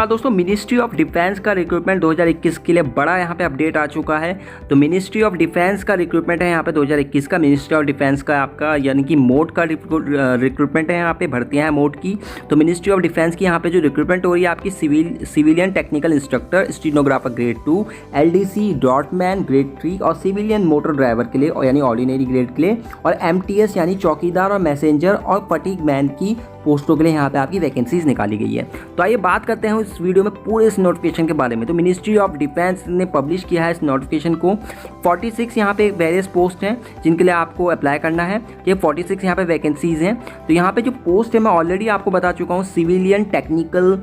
दोस्तों ministry of defence का recruitment 2021 के लिए बड़ा यहाँ पे अपडेट आ चुका है। तो मिनिस्ट्री ऑफ डिफेंस का रिक्रूटमेंट है यहाँ पे 2021 का। मिनिस्ट्री ऑफ डिफेंस का आपका यानी कि मोड का रिक्रूटमेंट है यहाँ पे, भर्तियाँ हैं मोड की। तो मिनिस्ट्री ऑफ डिफेंस की यहाँ पे जो रिक्रूटमेंट हो रही है आपकी civilian technical instructor, stenographer grade 2, LDC draughtsman grade 3 और सिविलियन मोटर ड्राइवर के लिए और यानी ऑर्डिनरी ग्रेड के लिए, और MTS यानी चौकीदार और मैसेंजर और फटीग मैन की पोस्टों के लिए यहाँ पे आपकी वैकेंसीज निकाली गई है। तो आइए बात करते हैं इस वीडियो में पूरे इस नोटिफिकेशन के बारे में। तो मिनिस्ट्री ऑफ डिफेंस ने पब्लिश किया है इस नोटिफिकेशन को। 46 यहाँ पे वेरियस पोस्ट हैं जिनके लिए आपको अप्लाई करना है। ये 46 यहाँ पे वैकेंसीज हैं। तो यहाँ पे जो पोस्ट है मैं ऑलरेडी आपको बता चुका हूँ, civilian technical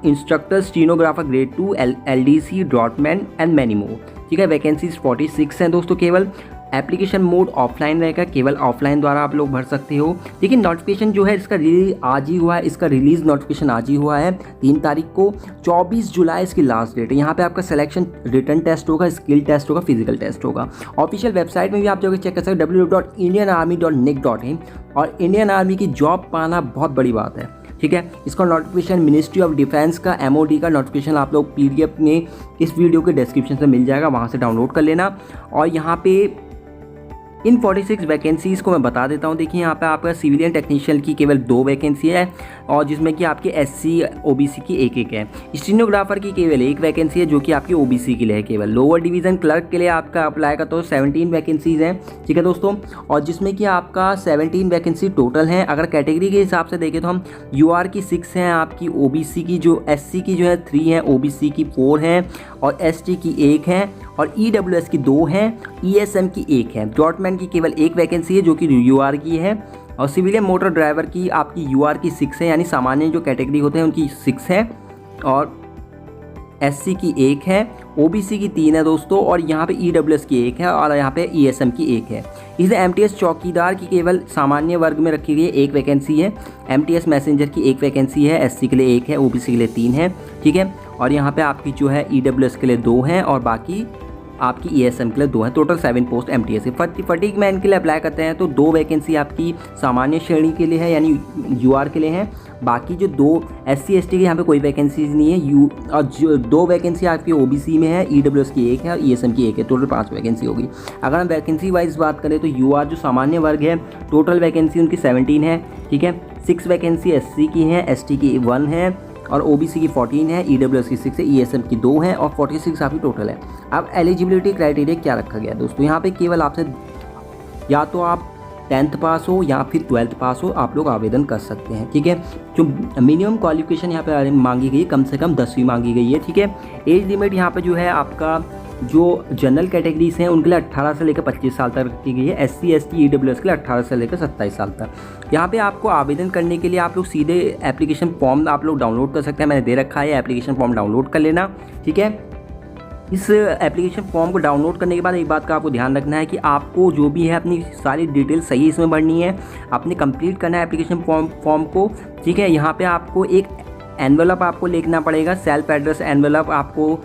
instructor, stenographer grade 2, LDC draughtsman and many more. ठीक है, वैकेंसीज 46 हैं दोस्तों। केवल एप्लीकेशन मोड ऑफलाइन रहेगा, केवल ऑफलाइन द्वारा आप लोग भर सकते हो। लेकिन नोटिफिकेशन जो है इसका रिलीज आज ही हुआ है, इसका रिलीज नोटिफिकेशन आज ही हुआ है 3 तारीख को। 24 जुलाई इसकी लास्ट डेट है। यहाँ पे आपका सिलेक्शन रिटन टेस्ट होगा, स्किल टेस्ट होगा, फिजिकल टेस्ट होगा। ऑफिशियल वेबसाइट में भी आप जाकर चेक कर सकते हो www.indianarmy.nic.in। और इंडियन आर्मी की जॉब पाना बहुत बड़ी बात है। ठीक है, इसका नोटिफिकेशन मिनिस्ट्री ऑफ डिफेंस का MOD का नोटिफिकेशन आप लोग PDF में इस वीडियो के डिस्क्रिप्शन से मिल जाएगा, वहाँ से डाउनलोड कर लेना। और यहाँ पे इन 46 वैकेंसीज़ को मैं बता देता हूँ। देखिए यहाँ पे आपका सिविलियन टेक्नीशियन की केवल 2 वैकेंसी है और जिसमें कि आपके SC OBC की एक है। स्टेनोग्राफर की केवल 1 वैकेंसी है जो कि आपकी OBC के लिए है केवल। लोअर डिवीज़न क्लर्क के लिए आपका अप्लाई का तो 17 वैकेंसीज़ हैं। ठीक है दोस्तों, और जिसमें कि आपका 17 वैकेंसी टोटल हैं। अगर कैटेगरी के हिसाब से देखें तो हम UR की 6 हैं, आपकी OBC की जो SC की जो है 3 हैं, OBC की 4 हैं और ST की 1 है और EWS की 2 हैं, ESM की 1 है। ड्रॉटमैन की केवल 1 वैकेंसी है जो कि UR की है। और सिविलियन मोटर ड्राइवर की आपकी UR की 6 है, यानी सामान्य जो कैटेगरी होते हैं उनकी 6 है और SC की 1 है, OBC की 3 है दोस्तों, और यहाँ पे EWS की 1 है और यहाँ पे ESM की 1 है। इसे MTS चौकीदार की केवल सामान्य वर्ग में रखी गई 1 वैकेंसी है। MTS मैसेंजर की 1 वैकेंसी है, SC के लिए 1 है, OBC के लिए 3 है। ठीक है, और यहाँ पे आपकी जो है EWS के लिए 2 हैं और बाकी आपकी ESM के लिए 2 हैं। टोटल 7 पोस्ट MTS के। फटीग मैन के लिए अप्लाई करते हैं तो 2 वैकेंसी आपकी सामान्य श्रेणी के लिए है यानी UR के लिए हैं। बाकी जो 2 SC ST के यहाँ पे कोई वैकेंसीज नहीं है। और जो 2 वैकेंसी आपकी OBC में है, EWS की 1 है और ESM की 1 है। टोटल 5 वैकेंसी होगी। अगर हम वैकेंसी वाइज बात करें तो UR जो सामान्य वर्ग है टोटल वैकेंसी उनकी 17 है। ठीक है, 6 वैकेंसी SC की हैं, ST की 1 है और OBC की 14 है, EWS की 6 है, ESM की 2 है और 46 आपकी टोटल है। अब एलिजिबिलिटी क्राइटेरिया क्या रखा गया दोस्तों, यहाँ पे केवल आपसे या तो आप 10th पास हो या फिर 12th पास हो, आप लोग आवेदन कर सकते हैं। ठीक है, जो मिनिमम क्वालिफिकेशन यहाँ पे मांगी गई है कम से कम 10वीं मांगी गई है। ठीक है, एज लिमिट यहाँ पे जो है आपका जो जनरल कैटेगरीज हैं उनके लिए 18 से लेकर 25 साल तक रखी गई है। SC ST EWS के लिए 18 से लेकर 27 साल तक। यहाँ पे आपको आवेदन करने के लिए आप लोग सीधे एप्लीकेशन फॉर्म आप लोग डाउनलोड कर सकते हैं। मैंने दे रखा है, एप्लीकेशन फॉर्म डाउनलोड कर लेना। ठीक है, इस एप्लीकेशन फॉर्म को डाउनलोड करने के बाद एक बात का आपको ध्यान रखना है कि आपको जो भी है अपनी सारी डिटेल सही इसमें भरनी है, आपने कंप्लीट करना है एप्लीकेशन फॉर्म को। ठीक है, यहाँ पे आपको एक एनवेलप आपको लिखना पड़ेगा, सेल्फ एड्रेस एनवेलप आपको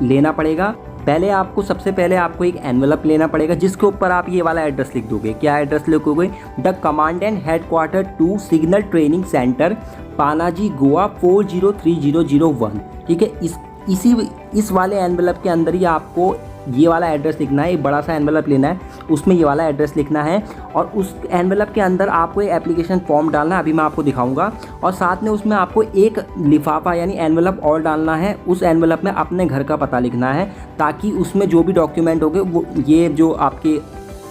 लेना पड़ेगा। सबसे पहले आपको एक एनवेलप लेना पड़ेगा जिसके ऊपर आप ये वाला एड्रेस लिख दोगे। क्या एड्रेस लिखोगे? The commandant headquarter 2 signal training centre, Panaji Goa 403001। ठीक है, इस वाले एनवेलप के अंदर ही आपको ये वाला एड्रेस लिखना है। एक बड़ा सा एनवेलप लेना है, उसमें ये वाला एड्रेस लिखना है और उस एनवेलप के अंदर आपको एक एप्लीकेशन फॉर्म डालना है, अभी मैं आपको दिखाऊंगा। और साथ में उसमें आपको एक लिफाफा यानी एनवेलप और डालना है। उस एनवेलप में अपने घर का पता लिखना है ताकि उसमें जो भी डॉक्यूमेंट होंगे वो ये जो आपके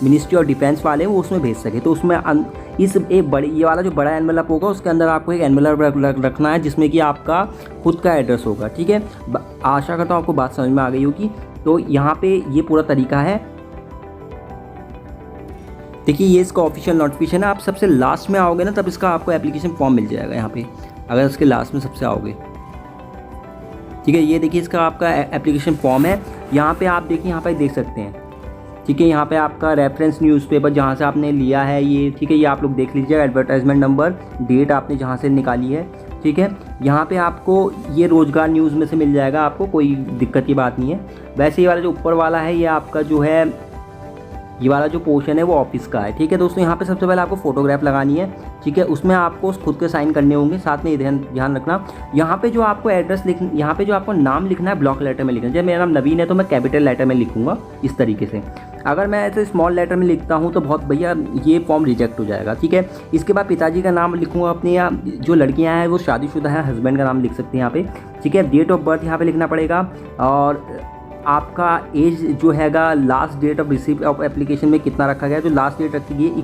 मिनिस्ट्री ऑफ डिफेंस वाले वो उसमें भेज सके। तो उसमें ये वाला जो बड़ा एनवेलप होगा उसके अंदर आपको एक एनवेलप रखना है जिसमें कि आपका खुद का एड्रेस होगा। ठीक है, आशा करता हूँ आपको बात समझ में आ गई होगी। तो यहाँ पे ये पूरा तरीका है। देखिए, ये इसका ऑफिशियल नोटिफिकेशन है। आप सबसे लास्ट में आओगे ना तब इसका आपको एप्लीकेशन फॉर्म मिल जाएगा यहाँ पे, अगर इसके लास्ट में सबसे आओगे। ठीक है, ये देखिए इसका आपका एप्लीकेशन फॉर्म है। यहाँ पे आप देखिए, यहाँ पे देख सकते हैं। ठीक है, यहाँ पे आपका रेफरेंस न्यूज़पेपर जहाँ से आपने लिया है ये, ठीक है, ये आप लोग देख लीजिएगा। एडवर्टाइजमेंट नंबर, डेट आपने जहाँ से निकाली है। ठीक है, यहाँ पे आपको ये रोज़गार न्यूज़ में से मिल जाएगा, आपको कोई दिक्कत की बात नहीं है। वैसे ये वाला जो ऊपर वाला है ये आपका जो है ये वाला जो पोर्शन है वो ऑफिस का है। ठीक है दोस्तों, यहाँ पे सबसे पहले आपको फोटोग्राफ लगानी है। ठीक है, उसमें आपको खुद के साइन करने होंगे। साथ में ध्यान रखना, यहाँ पे जो आपको एड्रेस यहाँ पे जो आपको नाम लिखना है ब्लॉक लेटर में लिखना है। जब मेरा नाम नवीन है तो मैं कैपिटल लेटर में लिखूंगा इस तरीके से। अगर मैं ऐसे स्मॉल लेटर में लिखता हूँ तो बहुत भैया ये फॉर्म रिजेक्ट हो जाएगा। ठीक है, इसके बाद पिताजी का नाम लिखूँगा अपने, या जो लड़कियाँ हैं वो शादीशुदा हैं, हस्बैंड का नाम लिख सकते हैं यहाँ पे। ठीक है, डेट ऑफ बर्थ यहाँ पे लिखना पड़ेगा, और आपका एज जो हैगा, last date of receive of application में कितना रखा गया है। जो लास्ट डेट रखी गई है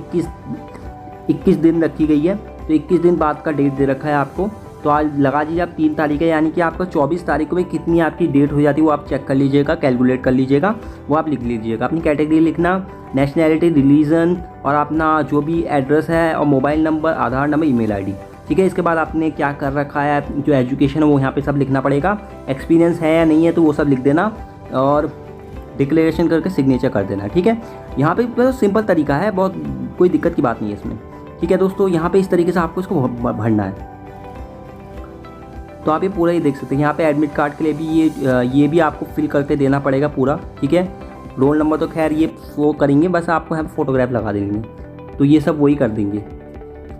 21 दिन रखी गई है, तो 21 दिन बाद का डेट दे रखा है आपको। तो आज लगा दीजिए आप 3 तारीख है, यानी कि आपका 24 तारीख में कितनी आपकी डेट हो जाती है वो आप चेक कर लीजिएगा, कैलकुलेट कर लीजिएगा, वो आप लिख लीजिएगा। अपनी कैटेगरी लिखना, नेशनैलिटी, रिलीजन, और अपना जो भी एड्रेस है, और मोबाइल नंबर, आधार नंबर, ईमेल आईडी। ठीक है, इसके बाद आपने क्या कर रखा है, जो एजुकेशन है वो यहाँ पे सब लिखना पड़ेगा। एक्सपीरियंस है या नहीं है तो वो सब लिख देना, और डिक्लेरेशन करके सिग्नेचर कर देना। ठीक है, यहाँ पे बहुत सिंपल तरीका है, बहुत कोई दिक्कत की बात नहीं है इसमें। ठीक है दोस्तों, यहाँ पे इस तरीके से आपको इसको भरना है। तो आप ये पूरा ही देख सकते हैं। यहाँ पे एडमिट कार्ड के लिए भी ये भी आपको फिल करके देना पड़ेगा पूरा। ठीक है, रोल नंबर तो खैर ये वो करेंगे, बस आपको यहाँ पे फोटोग्राफ लगा देंगे, तो ये सब वही कर देंगे,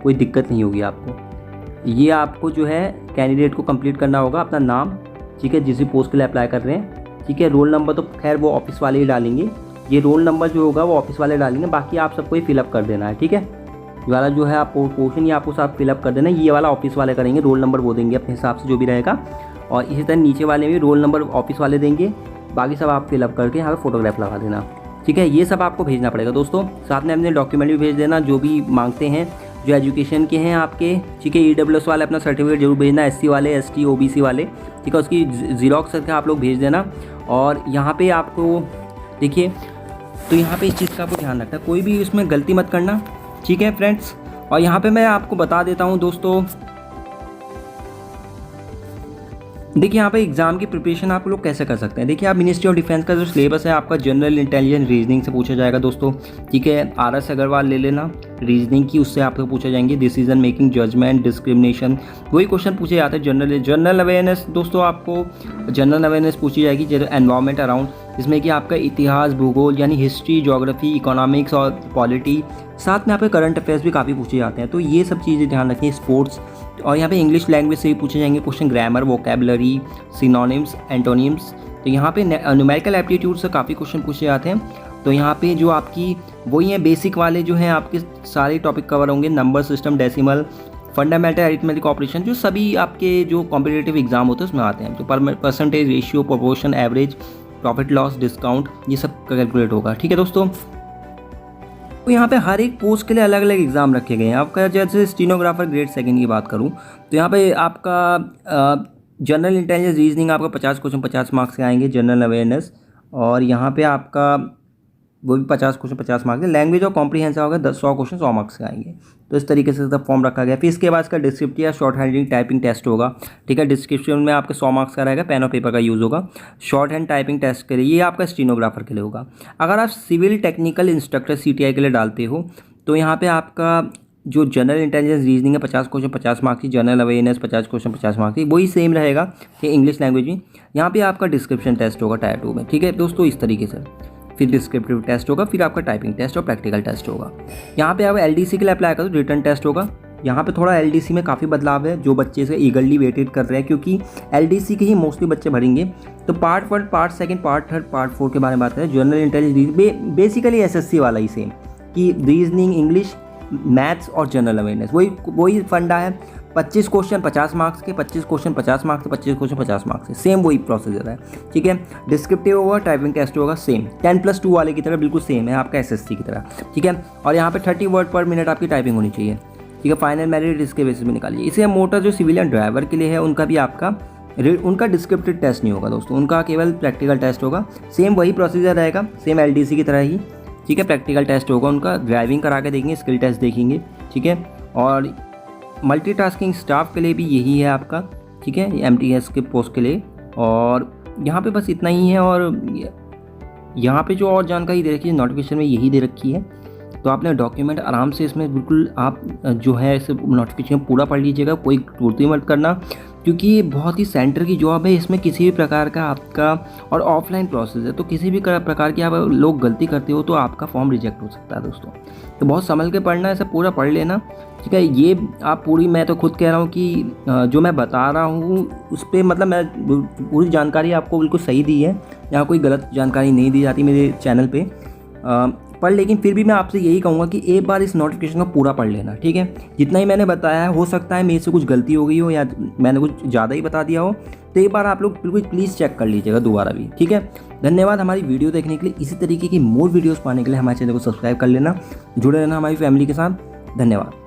कोई दिक्कत नहीं होगी आपको। ये आपको जो है कैंडिडेट को कंप्लीट करना होगा, अपना नाम। ठीक है, जिस भी पोस्ट के लिए अप्लाई कर रहे हैं। ठीक है, रोल नंबर तो खैर वो ऑफिस वाले ही डालेंगे, ये रोल नंबर जो होगा वो ऑफिस वाले डालेंगे, बाकी आप सबको ही फिलअप कर देना है। ठीक है, ये वाला जो है आप पोर्शन ही आपको साथ फिलअप कर देना, ये वाला ऑफिस वाले करेंगे, रोल नंबर वो देंगे अपने हिसाब से जो भी रहेगा। और इसी तरह नीचे वाले में भी रोल नंबर ऑफिस वाले देंगे, बाकी सब आप फिलअप करके यहाँ पे फोटोग्राफ लगा देना। ठीक है, ये सब आपको भेजना पड़ेगा दोस्तों। साथ में अपने डॉक्यूमेंट भी भेज देना जो भी मांगते हैं, जो एजुकेशन के हैं आपके। ठीक है, EWS वाले अपना सर्टिफिकेट जरूर भेजना, SC वाले, ST OBC वाले। ठीक है, उसकी जीरोक्स करके आप लोग भेज देना। और यहाँ पे आपको देखिए, तो यहाँ पे इस चीज़ का आपको ध्यान रखना, कोई भी इसमें गलती मत करना। ठीक है फ्रेंड्स, और यहाँ पे मैं आपको बता देता हूँ दोस्तों, देखिए यहाँ पे एग्जाम की प्रिपरेशन आप लोग कैसे कर सकते हैं। देखिए, आप मिनिस्ट्री ऑफ डिफेंस का जो सिलेबस है आपका जनरल इंटेलिजेंस रीजनिंग से पूछा जाएगा दोस्तों। ठीक है, RS अग्रवाल ले लेना रीजनिंग की, उससे आपको पूछा जाएंगे डिसीजन मेकिंग, जजमेंट, डिस्क्रिमिनेशन, वही क्वेश्चन पूछे जाते हैं। जनरल अवेयरनेस दोस्तों, आपको जनरल अवेयरनेस पूछी जाएगी, जैसे एनवायरमेंट अराउंड, जिसमें कि आपका इतिहास, भूगोल यानी हिस्ट्री, ज्योग्राफी, इकोनॉमिक्स और पॉलिटी, साथ में आपके करंट अफेयर्स भी काफ़ी पूछे जाते हैं। तो ये सब चीज़ें ध्यान रखिए, स्पोर्ट्स, और यहाँ पे इंग्लिश लैंग्वेज से भी पूछे जाएंगे question, grammar, vocabulary, synonyms, antonyms. तो यहाँ पे न्यूमेरिकल एप्टीट्यूड से काफ़ी क्वेश्चन पूछे जाते हैं। तो यहाँ पे जो आपकी वही है बेसिक वाले जो हैं आपके सारे टॉपिक कवर होंगे, number system, decimal, fundamental arithmetic operation, जो सभी आपके जो कॉम्पिटिटिव एग्जाम होते हैं उसमें आते हैं। जो percentage, ratio, proportion, average, profit loss, discount, ये सब कैलकुलेट होगा। ठीक है दोस्तों, तो यहाँ पे हर एक पोस्ट के लिए अलग अलग एग्ज़ाम रखे गए हैं। आपका जैसे स्टीनोग्राफर ग्रेड 2 की बात करूँ तो यहाँ पे आपका जनरल इंटेलिजेंस रीजनिंग आपका 50 क्वेश्चन 50 मार्क्स के आएंगे, जनरल अवेयरनेस, और यहाँ पे आपका वो भी 50 क्वेश्चन 50 मार्क्स है। लैंग्वेज और कॉम्प्रीहेंसिव होगा 100 क्वेश्चन 100 मार्क्स के आएंगे। तो इस तरीके से सब फॉर्म रखा गया। फिर इसके बाद इसका डिस्क्रिप्टिव या शॉर्ट हैंडिंग टाइपिंग टेस्ट होगा। ठीक है, डिस्क्रिप्शन में आपके 100 मार्क्स का रहेगा, पेन और पेपर का यूज़ होगा। शॉर्ट हैंड टाइपिंग टेस्ट के लिए ये आपका स्टीनोग्राफर के लिए होगा। अगर आप सिविल टेक्निकल इंस्ट्रक्टर CTI के लिए डालते हो तो यहाँ पर आपका जो जनरल इंटेलिजेंस रीजनिंग है 50 क्वेश्चन 50 मार्क्स की, जनरल अवेयरनेस 50 क्वेश्चन 50 मार्क्स की, वही सेम रहेगा कि इंग्लिश लैंग्वेज में। यहाँ पे आपका डिस्क्रिप्शन टेस्ट होगा टायर 2 में। ठीक है दोस्तों, इस तरीके से फिर डिस्क्रिप्टिव टेस्ट होगा, फिर आपका टाइपिंग टेस्ट और प्रैक्टिकल टेस्ट होगा। यहाँ पे आप LDC के लिए अप्लाई करो, रिटर्न टेस्ट होगा। यहाँ पे थोड़ा LDC में काफ़ी बदलाव है, जो बच्चे से ईगरली वेटेड कर रहे हैं, क्योंकि LDC के ही मोस्टली बच्चे भरेंगे। तो पार्ट 1, पार्ट 2, पार्ट 3, पार्ट 4 के बारे में बात करें। जनरल इंटेलिजेंस बेसिकली SSC वाला ही सेम, कि रीजनिंग, इंग्लिश, मैथ्स और जनरल अवेयरनेस वही फंडा है। 25 क्वेश्चन 50 मार्क्स के, 25 क्वेश्चन 50 मार्क्स के, 25 क्वेश्चन 50 मार्क्स के, सेम वही प्रोसीजर है। ठीक है, डिस्क्रिप्टिव होगा, टाइपिंग टेस्ट होगा, सेम 10+2 वाले की तरह बिल्कुल सेम है आपका SSC की तरह। ठीक है, और यहाँ पे 30 वर्ड पर मिनट आपकी टाइपिंग होनी चाहिए। ठीक है, फाइनल मेरिट इसके बेसिस में निकालिए। इसे मोटर जो सिविलियन ड्राइवर के लिए है उनका भी आपका उनका डिस्क्रिप्टिव टेस्ट नहीं होगा दोस्तों, उनका केवल प्रैक्टिकल टेस्ट होगा। सेम वही प्रोसीजर रहेगा, सेम LDC की तरह ही। ठीक है, प्रैक्टिकल टेस्ट होगा उनका, ड्राइविंग करा के देखेंगे, स्किल टेस्ट देखेंगे। ठीक है, और मल्टीटास्किंग स्टाफ के लिए भी यही है आपका। ठीक है, MTS के पोस्ट के लिए। और यहाँ पे बस इतना ही है। और यहाँ पे जो और जानकारी दे रखी है नोटिफिकेशन में यही दे रखी है। तो आपने डॉक्यूमेंट आराम से इसमें बिल्कुल आप जो है इसे नोटिफिकेशन पूरा पढ़ लीजिएगा, कोई त्रुटि मत करना। क्योंकि ये बहुत ही सेंटर की जॉब है, इसमें किसी भी प्रकार का आपका और ऑफलाइन प्रोसेस है, तो किसी भी प्रकार की आप लोग गलती करते हो तो आपका फॉर्म रिजेक्ट हो सकता है दोस्तों। तो बहुत संभल के पढ़ना है, इसे पूरा पढ़ लेना, ठीक है। ये आप पूरी, मैं तो खुद कह रहा हूँ कि जो मैं बता रहा हूँ उस पर मतलब मैं पूरी जानकारी आपको बिल्कुल सही दी है, यहाँ कोई गलत जानकारी नहीं दी जाती मेरे चैनल पर। पर लेकिन फिर भी मैं आपसे यही कहूँगा कि एक बार इस नोटिफिकेशन को पूरा पढ़ लेना, ठीक है। जितना ही मैंने बताया है, हो सकता है मेरे से कुछ गलती हो गई हो या मैंने कुछ ज़्यादा ही बता दिया हो, तो एक बार आप लोग बिल्कुल प्लीज़ चेक कर लीजिएगा दोबारा भी, ठीक है। धन्यवाद हमारी वीडियो देखने के लिए। इसी तरीके की मोर वीडियोज़ पाने के लिए हमारे चैनल को सब्सक्राइब कर लेना, जुड़े रहना हमारी फैमिली के साथ। धन्यवाद।